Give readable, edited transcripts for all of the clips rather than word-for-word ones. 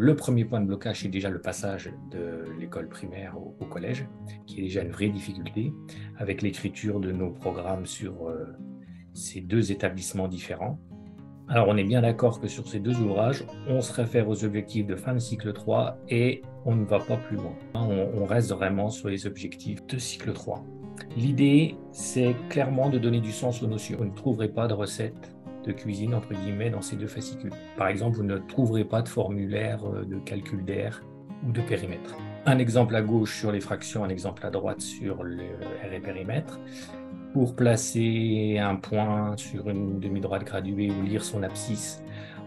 le premier point de blocage, c'est déjà le passage de l'école primaire au collège, qui est déjà une vraie difficulté, avec l'écriture de nos programmes sur ces deux établissements différents. Alors, on est bien d'accord que sur ces deux ouvrages, on se réfère aux objectifs de fin de cycle 3 et on ne va pas plus loin. On reste vraiment sur les objectifs de cycle 3. L'idée, c'est clairement de donner du sens aux notions. Vous ne trouverez pas de recette de cuisine, entre guillemets, dans ces deux fascicules. Par exemple, vous ne trouverez pas de formulaire de calcul d'air ou de périmètre. Un exemple à gauche sur les fractions, un exemple à droite sur le R et périmètre. Pour placer un point sur une demi-droite graduée ou lire son abscisse,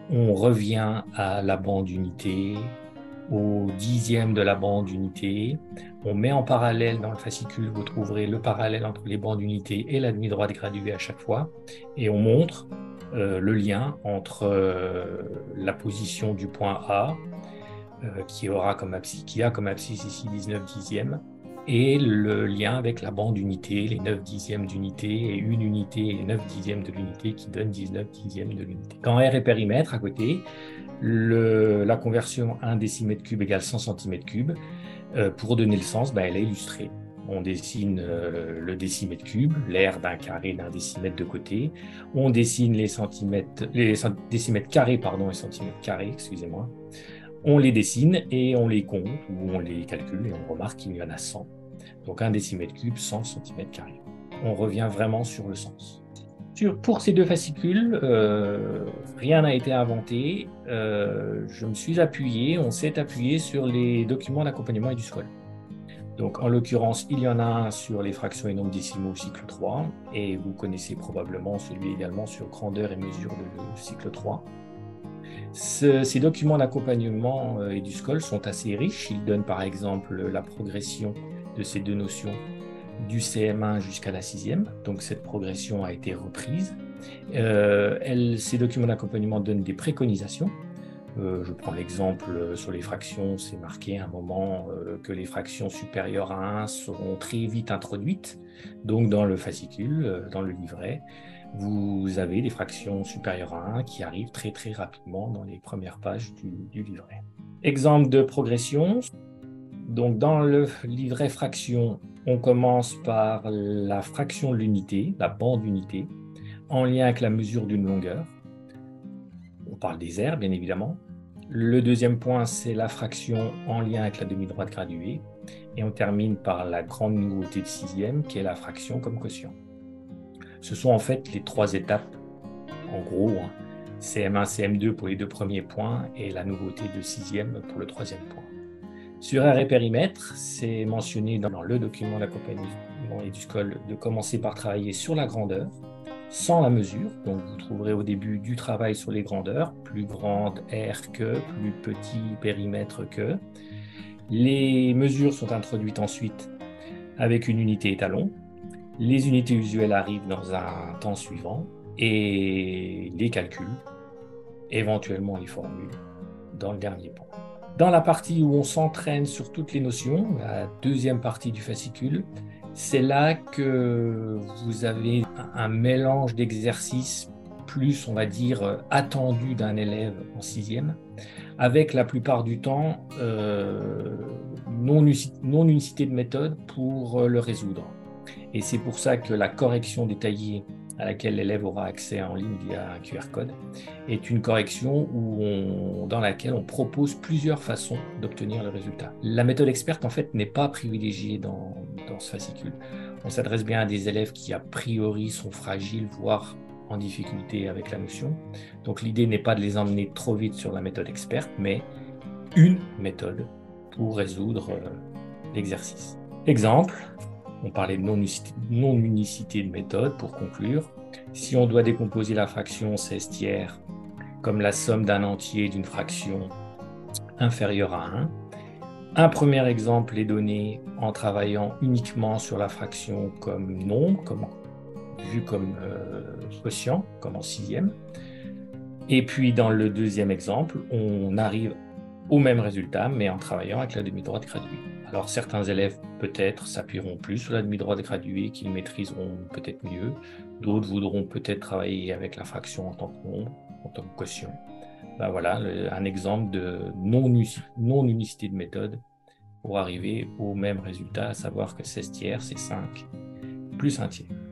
on revient à la bande unité, au dixième de la bande unité. On met en parallèle dans le fascicule, vous trouverez le parallèle entre les bandes unité et la demi-droite graduée à chaque fois. Et on montre le lien entre la position du point A, qui a comme abscisse ici 19 dixièmes, et le lien avec la bande unité, les 9 dixièmes d'unité et une unité et 9 dixièmes de l'unité qui donne 19 dixièmes de l'unité. Quand R est périmètre, à côté, la conversion 1 décimètre cube égale 100 centimètres cubes, pour donner le sens, elle est illustrée. On dessine le décimètre cube, l'aire d'un carré d'un décimètre de côté. On dessine les décimètres carrés et centimètres carrés, excusez-moi. On les dessine et on les compte ou on les calcule et on remarque qu'il y en a 100. Donc un décimètre cube, 100 centimètres carrés. On revient vraiment sur le sens. Pour ces deux fascicules, rien n'a été inventé. On s'est appuyé sur les documents d'accompagnement EduScol. Donc en l'occurrence, il y en a un sur les fractions et nombres décimaux cycle 3 et vous connaissez probablement celui également sur grandeur et mesure de cycle 3. Ces documents d'accompagnement EduScol sont assez riches. Ils donnent par exemple la progression de ces deux notions du CM1 jusqu'à la 6e. Donc cette progression a été reprise. Ces documents d'accompagnement donnent des préconisations. Je prends l'exemple sur les fractions, c'est marqué à un moment que les fractions supérieures à 1 seront très vite introduites. Donc dans le fascicule, dans le livret, vous avez des fractions supérieures à 1 qui arrivent très très rapidement dans les premières pages du livret. Exemple de progression. Donc dans le livret fraction, on commence par la fraction de l'unité, la bande unité, en lien avec la mesure d'une longueur. On parle des aires, bien évidemment. Le deuxième point, c'est la fraction en lien avec la demi-droite graduée. Et on termine par la grande nouveauté de 6e, qui est la fraction comme quotient. Ce sont en fait les trois étapes, en gros, CM1, CM2 pour les deux premiers points et la nouveauté de 6e pour le troisième point. Sur R et périmètre, c'est mentionné dans le document d'accompagnement EduScol de commencer par travailler sur la grandeur, sans la mesure. Donc vous trouverez au début du travail sur les grandeurs, plus grande R que, plus petit périmètre que. Les mesures sont introduites ensuite avec une unité étalon. Les unités usuelles arrivent dans un temps suivant et les calculs, éventuellement les formules, dans le dernier point. Dans la partie où on s'entraîne sur toutes les notions, la deuxième partie du fascicule, c'est là que vous avez un mélange d'exercices plus, on va dire, attendu d'un élève en 6e, avec la plupart du temps non-unicité de méthode pour le résoudre. Et c'est pour ça que la correction détaillée à laquelle l'élève aura accès en ligne via un QR code est une correction dans laquelle on propose plusieurs façons d'obtenir le résultat. La méthode experte, en fait, n'est pas privilégiée dans ce fascicule. On s'adresse bien à des élèves qui, a priori, sont fragiles, voire en difficulté avec la notion. Donc l'idée n'est pas de les emmener trop vite sur la méthode experte, mais une méthode pour résoudre l'exercice. Exemple, on parlait de non-unicité de méthode pour conclure. Si on doit décomposer la fraction 16 tiers comme la somme d'un entier d'une fraction inférieure à 1, un premier exemple est donné en travaillant uniquement sur la fraction comme nombre, vu comme quotient, comme en 6e. Et puis dans le deuxième exemple, on arrive au même résultat, mais en travaillant avec la demi-droite graduée. Alors certains élèves peut-être s'appuieront plus sur la demi-droite graduée, qu'ils maîtriseront peut-être mieux. D'autres voudront peut-être travailler avec la fraction en tant que nombre, en tant que quotient. Ben voilà, un exemple de non-unicité de méthode pour arriver au même résultat, à savoir que 16 tiers, c'est 5 plus un tiers.